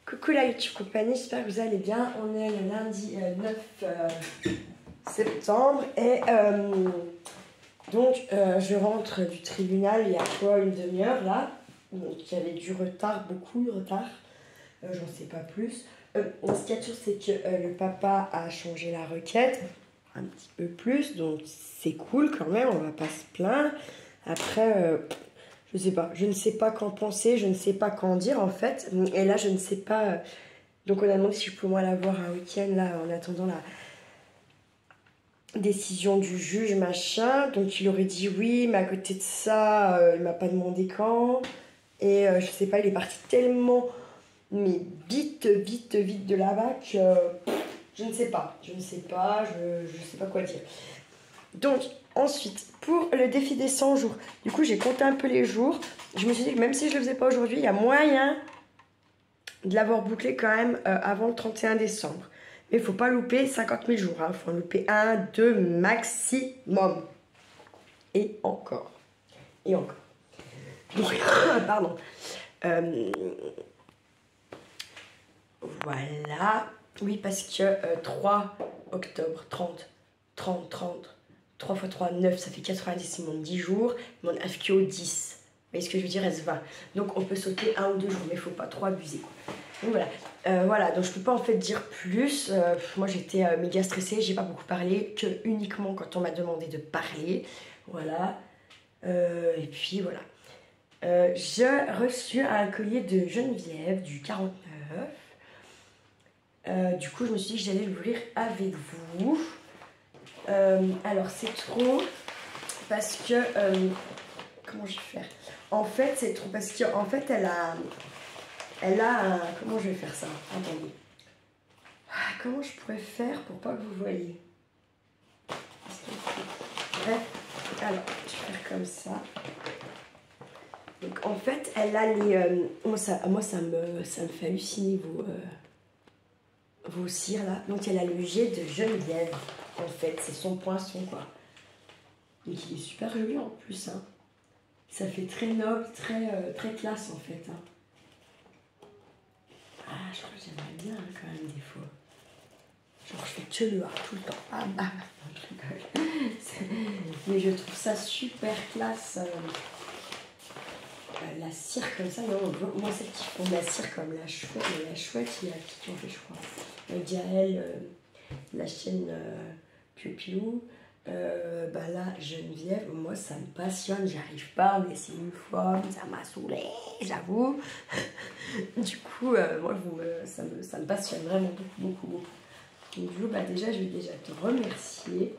Coucou la YouTube compagnie, j'espère que vous allez bien. On est le lundi 9 septembre et donc je rentre du tribunal il y a quoi, une demi-heure là. Donc il y avait du retard, beaucoup de retard, j'en sais pas plus. Ce qu'il y a sûr c'est que le papa a changé la requête un petit peu plus, donc c'est cool quand même, on va pas se plaindre. Après... je ne sais pas qu'en penser, je ne sais pas qu'en dire en fait. Et là, je ne sais pas. Donc, on a demandé si je pouvais moi l'avoir un week-end là en attendant la décision du juge, machin. Donc, il aurait dit oui, mais à côté de ça, il m'a pas demandé quand. Et je sais pas, il est parti tellement, mais vite de là-bas que je ne sais pas. Je ne sais pas quoi dire. Donc, ensuite, pour le défi des 100 jours, du coup, j'ai compté un peu les jours. Je me suis dit que même si je ne le faisais pas aujourd'hui, il y a moyen de l'avoir bouclé quand même avant le 31 décembre. Mais il ne faut pas louper 50 000 jours. Il faut en louper 1, 2 maximum. Et encore. Et encore. Donc, pardon. Voilà. Oui, parce que 3 octobre, 30, 3 x 3, 9, ça fait 90, il manque 10 jours. Il manque FQO 10. Vous voyez ce que je veux dire, S20. Donc on peut sauter 1 ou 2 jours, mais il ne faut pas trop abuser. Donc voilà. Voilà, donc je ne peux pas en fait dire plus. Moi j'étais méga stressée, j'ai pas beaucoup parlé, que uniquement quand on m'a demandé de parler. Voilà. Et puis voilà. J'ai reçu un collier de Geneviève du 49. Du coup, je me suis dit que j'allais l'ouvrir avec vous. Alors, c'est trop parce que... comment je vais faire? En fait, c'est trop parce qu'en fait, elle a un... Comment je vais faire ça? Attendez. Comment je pourrais faire pour pas que vous voyez? Bref, alors, je vais faire comme ça. Donc, en fait, elle a les... moi, ça me fait halluciner vos cires là. Donc elle a le jet de Geneviève en fait, c'est son poinçon quoi. Donc il est super joli en plus hein. Ça fait très noble, très classe en fait hein. Ah je crois que j'aimerais bien hein, quand même des fois. Genre je fais que le noir tout le temps. Ah bah je rigole. Mais je trouve ça super classe. La cire comme ça, non, moi celles qui font de la cire comme la chouette, il y a qui en fait je crois. Diaël, la chaîne Piu-Piu, bah là Geneviève, moi ça me passionne, j'arrive pas à en essayer une fois, ça m'a saoulée, j'avoue. Du coup, moi ça me passionne vraiment beaucoup. Donc du coup, bah déjà je vais déjà te remercier.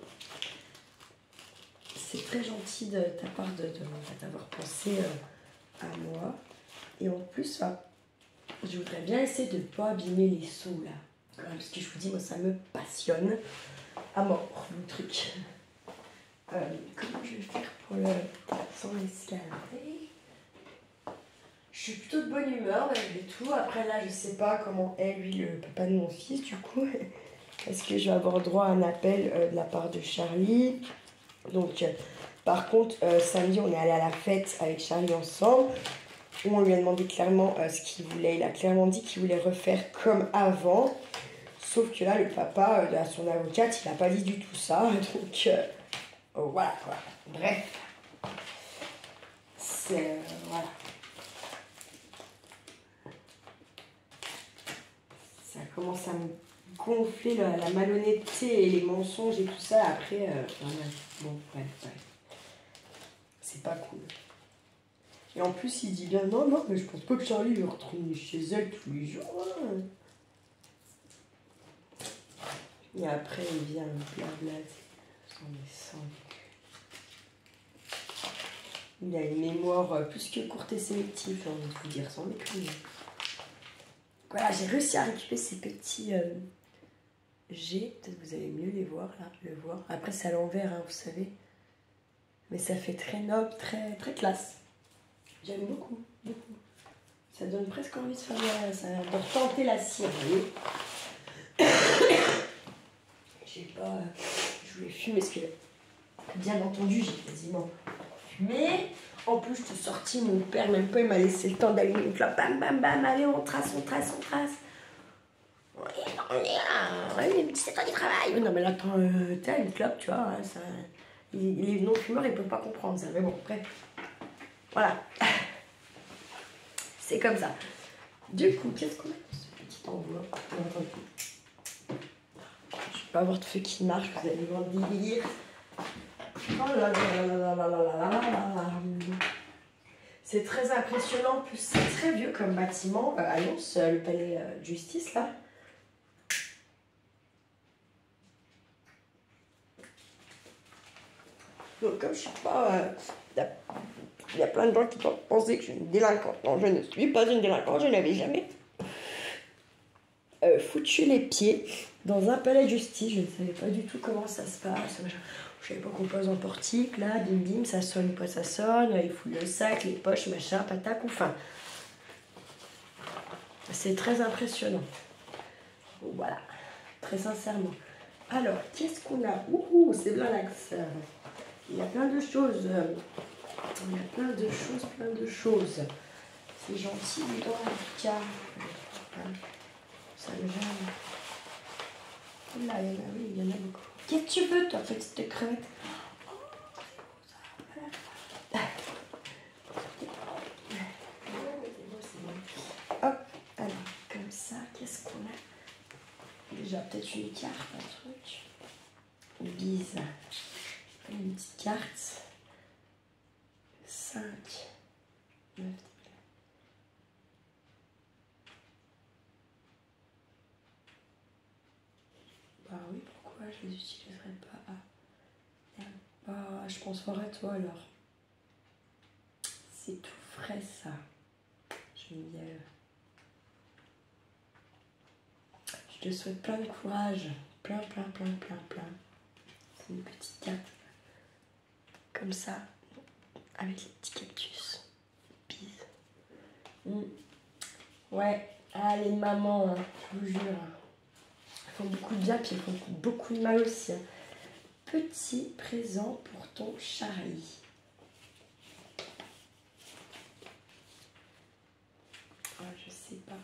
C'est très gentil de ta part d'avoir pensé à moi. Et en plus, je voudrais bien essayer de ne pas abîmer les seaux là. Parce que je vous dis, moi ça me passionne à mort le truc. Comment je vais faire pour le sans l'escalader? Je suis plutôt de bonne humeur malgré tout. Après là, je sais pas comment est lui le papa de mon fils du coup. Est-ce que je vais avoir droit à un appel de la part de Charlie? Donc, par contre, samedi, on est allé à la fête avec Charlie ensemble. Où on lui a demandé clairement ce qu'il voulait. Il a clairement dit qu'il voulait refaire comme avant. Sauf que là, le papa de son avocate, il n'a pas dit du tout ça. Donc, voilà quoi. Bref. C'est... voilà. Ça commence à me gonfler la malhonnêteté et les mensonges et tout ça. Après, bon, bref. C'est pas cool. Et en plus, il dit bien non, mais je pense pas que Charlie va retourner chez elle tous les jours. Hein. Et après, il vient me blablater. Il a une mémoire plus que courte et sélective, j'ai envie de vous dire, sans déconner. Voilà, j'ai réussi à récupérer ces petits G. Peut-être que vous allez mieux les voir, là, le voir. Après, c'est à l'envers, hein, vous savez. Mais ça fait très noble, très classe. J'aime beaucoup. Ça donne presque envie de faire de tenter la cire, vous voyez. J'ai pas... Je voulais fumer parce que, bien entendu, j'ai quasiment Mais en plus, je t'ai sorti, mon père, même pas, il m'a laissé le temps d'allumer une clope. Bam, bam, bam, allez, on trace, on trace, on trace. Oui, on est là, ouais, c'est temps du travail. Non, mais là, attends, t'as une clope, tu vois, hein, ça, les non-fumeurs, ils peuvent pas comprendre ça. Mais bon, bref. Voilà. C'est comme ça. Du coup, qu'est-ce qu'on a dans ce petit enveloppe? Attendez. Je vais pas avoir de feu qui marche, vous allez voir le délire. Oh là là là là là là là là là. C'est très impressionnant, en plus c'est très vieux comme bâtiment. À Lons, le palais de justice là. Donc comme je sais pas, il y a plein de gens qui peuvent penser que je suis une délinquante. Non, je ne suis pas une délinquante, je n'avais jamais foutu les pieds dans un palais de justice. Je ne savais pas du tout comment ça se passe. Je savais pas qu'on pose en portique, là, bim bim, ça sonne, quoi ça sonne, il fout le sac, les poches, machin, patac ou fin. C'est très impressionnant. Voilà, très sincèrement. Alors, qu'est-ce qu'on a? Ouh, c'est bien l'axe. Il y a plein de choses. Il y a plein de choses, plein de choses. C'est gentil, dis donc, en tout cas. Ça me gêne. Là, il y en a, oui, il y en a beaucoup. Qu'est-ce que tu veux, toi, petite crevette? Hop, alors, comme ça, qu'est-ce qu'on a? Déjà, peut-être une carte, un truc. Une bise. Une petite carte. 5, 9. Bah oui, pourquoi je les utiliserais pas? Bah, je pense fort à toi alors. C'est tout frais ça. Je me dis, je te souhaite plein de courage. Plein, plein, plein, plein, plein. C'est une petite carte. Comme ça. Avec les petits cactus. Bise. Ouais. Ah, les mamans, hein, je vous jure. Elles font beaucoup de bien, puis elles font beaucoup de mal aussi. Hein. Petit présent pour ton Charlie. Ah, je sais pas.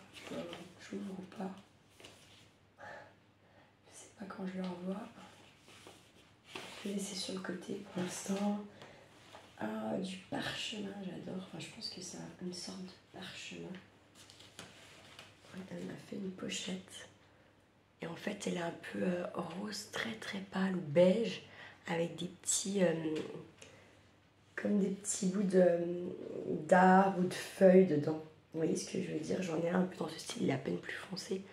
J'ouvre ou pas. Je sais pas quand je le revois. Je vais laisser sur le côté pour l'instant. Ah, du parchemin, j'adore. Enfin, je pense que c'est une sorte de parchemin. Elle m'a fait une pochette. Et en fait, elle est un peu rose, très très pâle ou beige, avec des petits, comme des petits bouts d'arbres ou de feuilles dedans. Vous voyez ce que je veux dire? J'en ai un peu dans ce style, il est à peine plus foncé.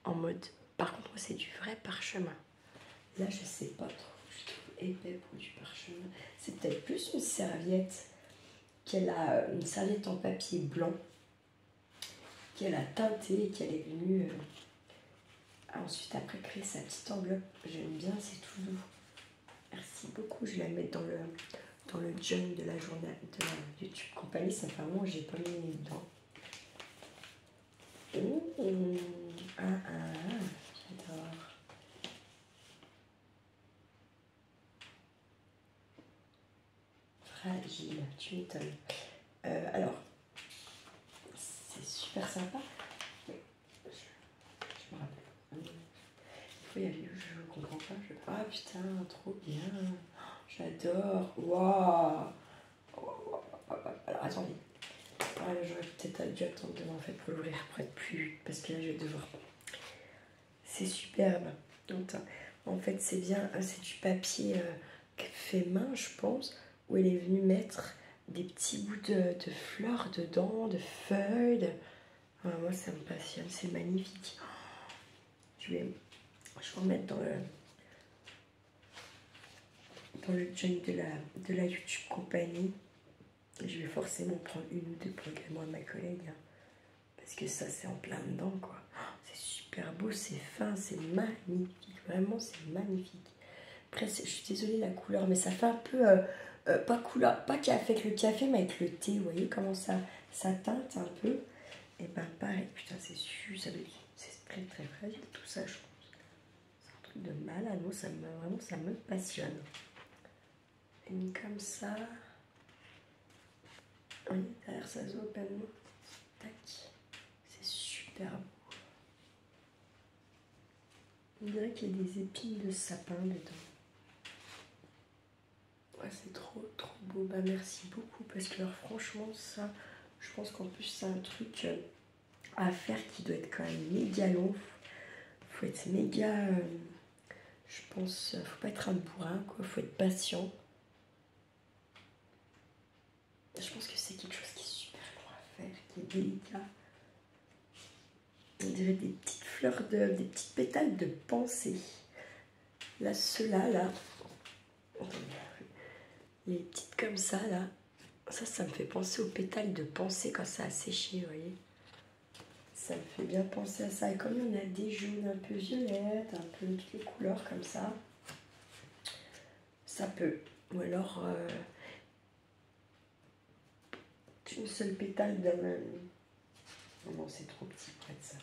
En mode, par contre, c'est du vrai parchemin. Là, je sais pas trop. Je trouve épais pour du parchemin. C'est peut-être plus une serviette qu'elle a, une serviette en papier blanc qu'elle a teintée et qu'elle est venue ensuite après créer sa petite enveloppe. J'aime bien, c'est tout doux. Merci beaucoup. Je vais la mettre dans le junk de la journée de la YouTube compagnie. Ça fait un moment que j'ai pas mis les nez dedans. J'adore. Fragile, tu m'étonnes. Alors, c'est super sympa. Je me rappelle. Il y a les je comprends pas. Ah putain, trop bien. J'adore. Waouh. Alors attendez. J'aurais peut-être dû attendre demain en fait pour l'ouvrir pour être plus vite parce que là je vais devoir. C'est superbe. En fait, c'est bien. C'est du papier fait main, je pense, où elle est venue mettre des petits bouts de fleurs dedans, de feuilles. Moi, ça me passionne. C'est magnifique. Je vais remettre dans le junk de la YouTube compagnie. Je vais forcément prendre une ou deux pour également à ma collègue. Hein, parce que ça, c'est en plein dedans, quoi. C'est super beau, c'est fin, c'est magnifique. Vraiment, c'est magnifique. Après, je suis désolée la couleur, mais ça fait un peu... pas couleur, pas café avec le café, mais avec le thé. Vous voyez comment ça teinte un peu. Et ben pareil, putain, c'est très très fragile tout ça, je pense. C'est un truc de malade. Moi, vraiment, ça me passionne. Et comme ça... Oui, derrière ça se voit pleinement. Tac. C'est super beau. On dirait qu'il y a des épines de sapin dedans. Ouais, c'est trop beau. Bah merci beaucoup parce que alors, franchement ça, je pense qu'en plus c'est un truc à faire qui doit être quand même méga long. Faut être méga, je pense, faut pas être un bourrin quoi, faut être patient. Je pense que c'est quelque chose qui est super long à faire, qui est délicat. On dirait des petites fleurs des petites pétales de pensée. Là, ceux-là, là, les petites comme ça, là, ça me fait penser aux pétales de pensée quand ça a séché, vous voyez. Ça me fait bien penser à ça. Et comme il y en a des jaunes un peu violettes, un peu toutes les couleurs comme ça peut. Ou alors, une seule pétale d'un... Non, c'est trop petit pour être ça.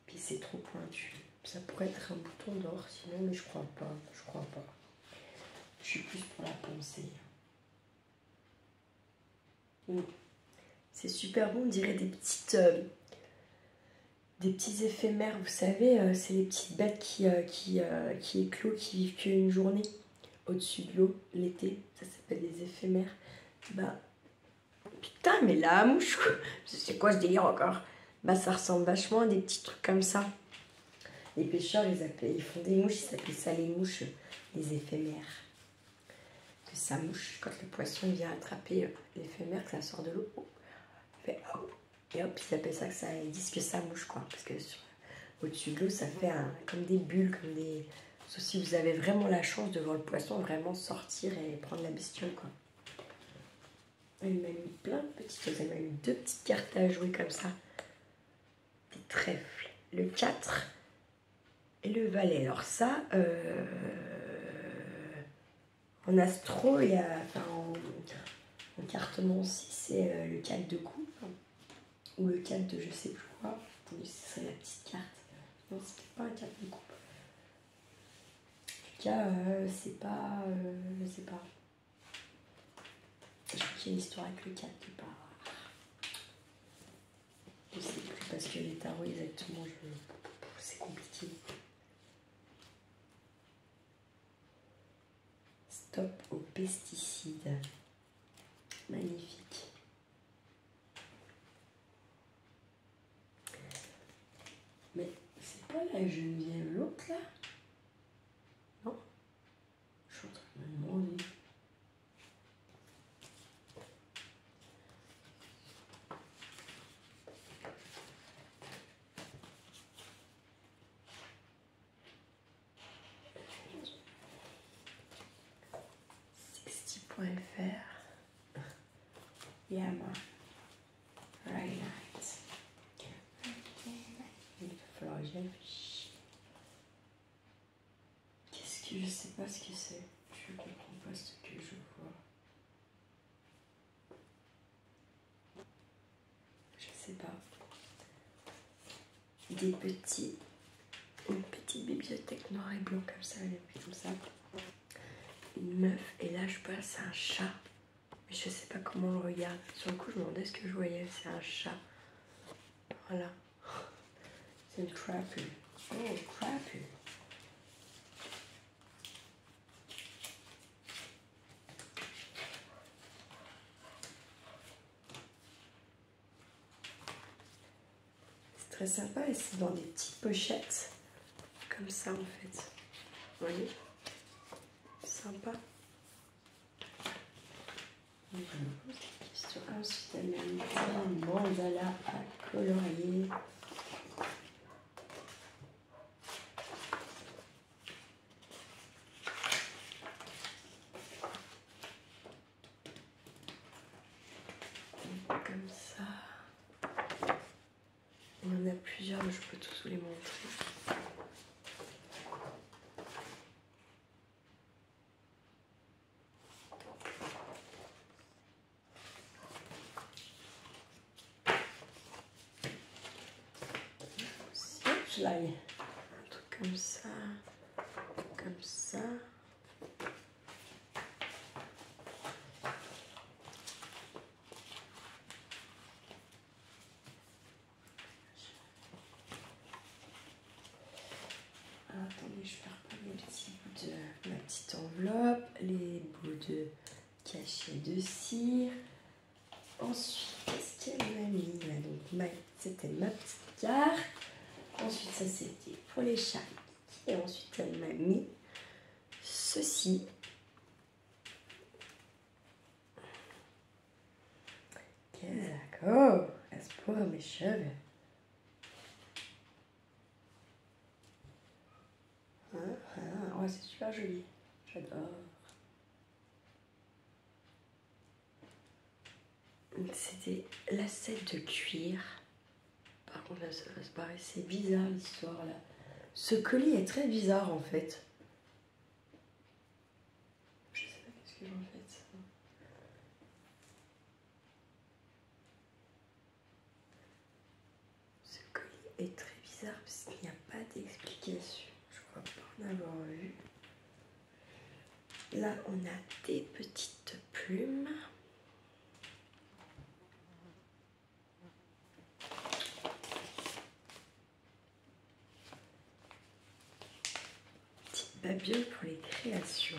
Puis c'est trop pointu. Ça pourrait être un bouton d'or sinon, mais je crois pas. Je suis plus pour la pensée. C'est super bon, on dirait des petits éphémères, vous savez, c'est les petites bêtes qui éclosent, qui vivent qu'une journée au-dessus de l'eau l'été. Ça s'appelle des éphémères. Bah, putain, mais la mouche, c'est quoi ce délire encore? Bah, ça ressemble vachement à des petits trucs comme ça. Les pêcheurs, ils font des mouches, ils s'appellent ça les mouches, les éphémères. Que ça mouche, quand le poisson vient attraper l'éphémère, que ça sort de l'eau, fait hop, et hop, ils appellent ça, ils disent que ça mouche, quoi. Parce que au-dessus de l'eau, ça fait comme des bulles, comme des... Sauf si vous avez vraiment la chance de voir le poisson vraiment sortir et prendre la bestiole, quoi. Elle m'a mis plein de petites choses, elle m'a mis 2 petites cartes à jouer comme ça. Des trèfles, le 4 et le valet. Alors ça, en astro, il y a, enfin en cartonnement aussi, c'est le 4 de coupe ou le 4 de je sais plus quoi. Oui, ce serait la petite carte. Non, c'était pas un 4 de coupe. En tout cas, c'est pas, je sais pas. Je crois qu'il y a une histoire avec le 4 qui part. Je sais plus parce que les tarots exactement, c'est compliqué. Stop aux pesticides. Magnifique. Mais c'est pas la Geneviève l'autre là? Non? Je suis en train de me demander. Sexty.fr. Yeah man. Right night. Il va falloir que j'y réfléchisse. Qu'est-ce que je sais pas ce que c'est? Je comprends pas ce que je vois. Je sais pas. Une petite bibliothèque noir et blanc comme ça, comme ça. Une meuf, et là je passe c'est un chat. Mais je sais pas comment on le regarde. Sur le coup, je me demandais ce que je voyais. C'est un chat. Voilà. C'est une crapu. Oh, crapu. C'est très sympa et c'est dans des petites pochettes. Comme ça, en fait. Vous voyez? Sympa. Ensuite, elle a mis un mandala à colorier. Comme ça. Il y en a plusieurs, mais je peux tous vous les montrer. Là, il y a un truc comme ça, comme ça. de cire. Ensuite, qu'est-ce qu'elle m'a mis là? Donc, c'était ma petite carte. Ensuite, ça c'était pour les charriques. Et ensuite, elle m'a mis ceci. D'accord, c'est pour mes cheveux. Ouais, c'est super joli. J'adore. C'était lacette de cuir. Par contre, là, ça paraissait bizarre l'histoire là. Ce colis est très bizarre en fait. Je sais pas qu'est-ce que j'en fais de ça. Ce colis est très bizarre parce qu'il n'y a pas d'explication. Je crois pas en avoir vu. Là, on a des petites plumes. Petite babiole pour les créations.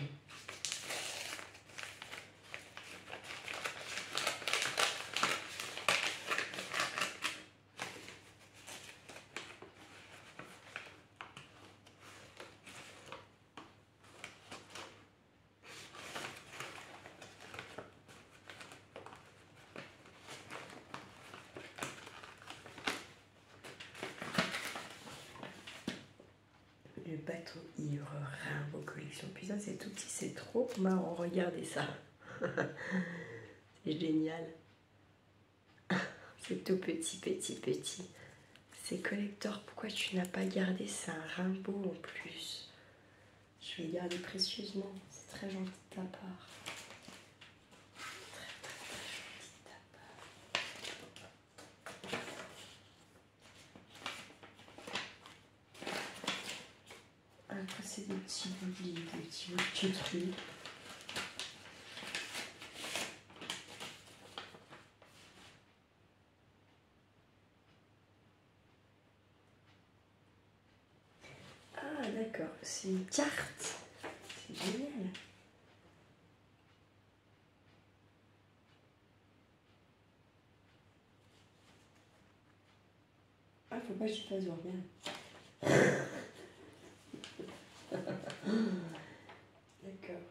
Le bateau ivre, Rimbaud collection. Puis ça, c'est tout petit, c'est trop marrant. Regardez ça. C'est génial. C'est tout petit, petit, petit. C'est collector. Pourquoi tu n'as pas gardé? C'est un Rimbaud en plus. Je vais garder précieusement. C'est très gentil de ta part. Très, très, très gentil de ta part. Après, c'est des petits bouts de livres, des petits bouts de tuterie. Ah, d'accord, c'est une carte. C'est génial. Ah, faut pas que je fasse dormir. D'accord.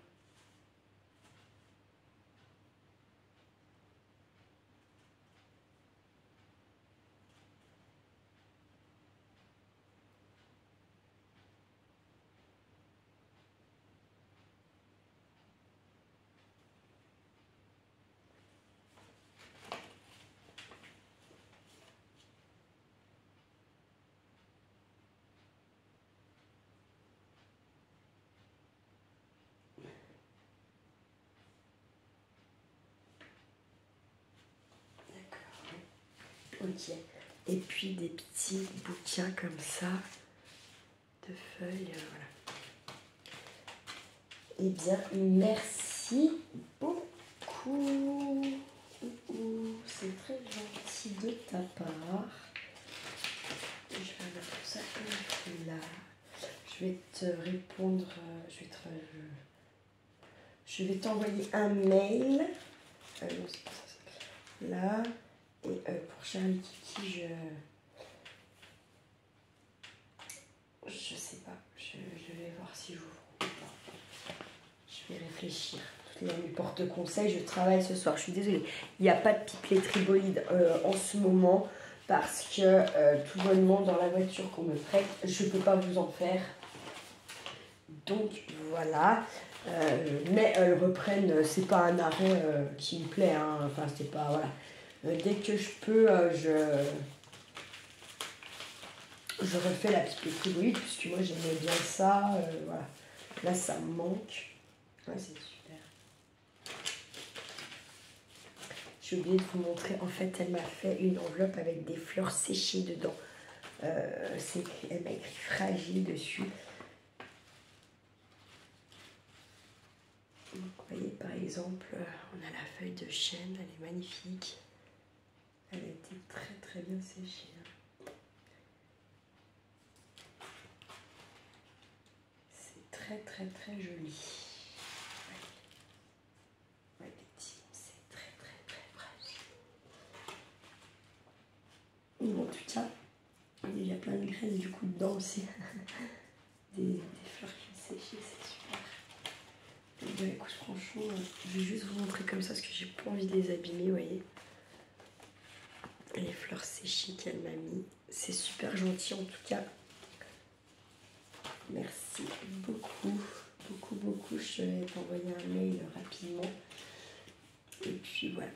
Ok. Et puis des petits bouquins comme ça, de feuilles, voilà. Eh bien, merci beaucoup. C'est très gentil de ta part. Je vais mettre ça comme là. Je vais te répondre, je vais t'envoyer un mail. Là. Et pour Charlie Kiki, je sais pas. Je vais voir si j'ouvre. Je vais réfléchir. Toutes les nuits porte conseil. Je travaille ce soir. Je suis désolée. Il n'y a pas de pipelet tribolide en ce moment parce que tout bonnement dans la voiture qu'on me prête, je ne peux pas vous en faire. Donc voilà. Mais elles reprennent. C'est pas un arrêt qui me plaît. Hein. Enfin, c'est pas. Voilà. Dès que je peux, je refais la petite tribolide, puisque moi j'aimais bien ça. Voilà. Là, ça me manque. Ouais, c'est super. J'ai oublié de vous montrer. En fait, elle m'a fait une enveloppe avec des fleurs séchées dedans. Elle m'a écrit fragile dessus. Donc, vous voyez, par exemple, on a la feuille de chêne. Elle est magnifique. Elle a été très très bien séchée. C'est très très très joli. Ouais, des petits. Ou en tout cas, il y a plein de graines du coup dedans aussi. des fleurs qui ont séché, c'est super. Et bien écoute, franchement, je vais juste vous montrer comme ça parce que j'ai pas envie de les abîmer, vous voyez. Les fleurs séchées qu'elle m'a mis. C'est super gentil en tout cas. Merci beaucoup, beaucoup, beaucoup. Je vais t'envoyer un mail rapidement. Et puis voilà.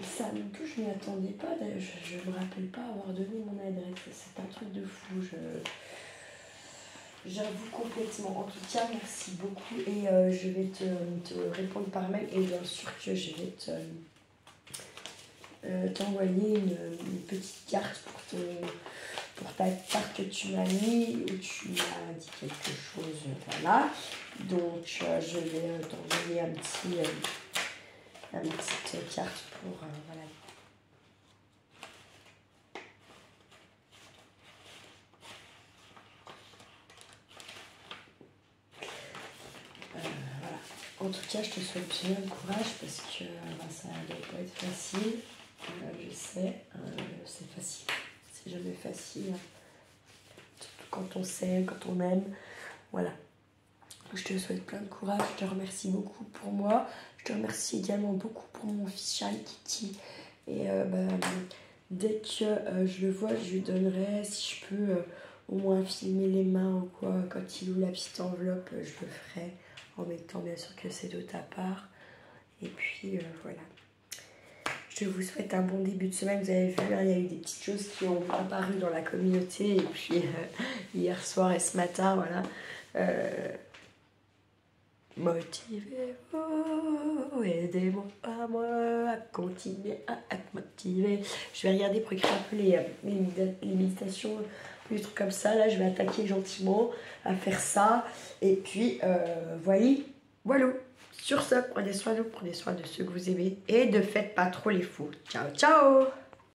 Ça me touche, je m'y attendais pas. Je ne me rappelle pas avoir donné mon adresse. C'est un truc de fou. J'avoue complètement. En tout cas, merci beaucoup. Et je vais te répondre par mail. Et bien sûr que je vais t'envoyer une petite carte pour ta carte que tu m'as mis, où tu m'as dit quelque chose. Voilà. Donc, je vais t'envoyer une petite carte pour... voilà. Voilà. En tout cas, je te souhaite bien le courage parce que ça ne doit pas être facile. Je sais, c'est facile. C'est jamais facile. Surtout quand on s'aime, quand on aime. Voilà. Je te souhaite plein de courage. Je te remercie beaucoup pour moi. Je te remercie également beaucoup pour mon fils Charles Kitty. Et dès que je le vois, je lui donnerai, si je peux, au moins filmer les mains ou quoi. Quand il ouvre la petite enveloppe, je le ferai. En mettant bien sûr que c'est de ta part. Et puis voilà. Je vous souhaite un bon début de semaine. Vous avez vu, hein, il y a eu des petites choses qui ont apparu dans la communauté. Et puis hier soir et ce matin, voilà. Motivez-vous, aidez-moi à moi à continuer à être motivé. Je vais regarder pour écrire un peu les méditations, des trucs comme ça. Là, je vais attaquer gentiment à faire ça. Et puis, voilà. Sur ce, prenez soin de vous, prenez soin de ceux que vous aimez. Et ne faites pas trop les fous. Ciao, ciao!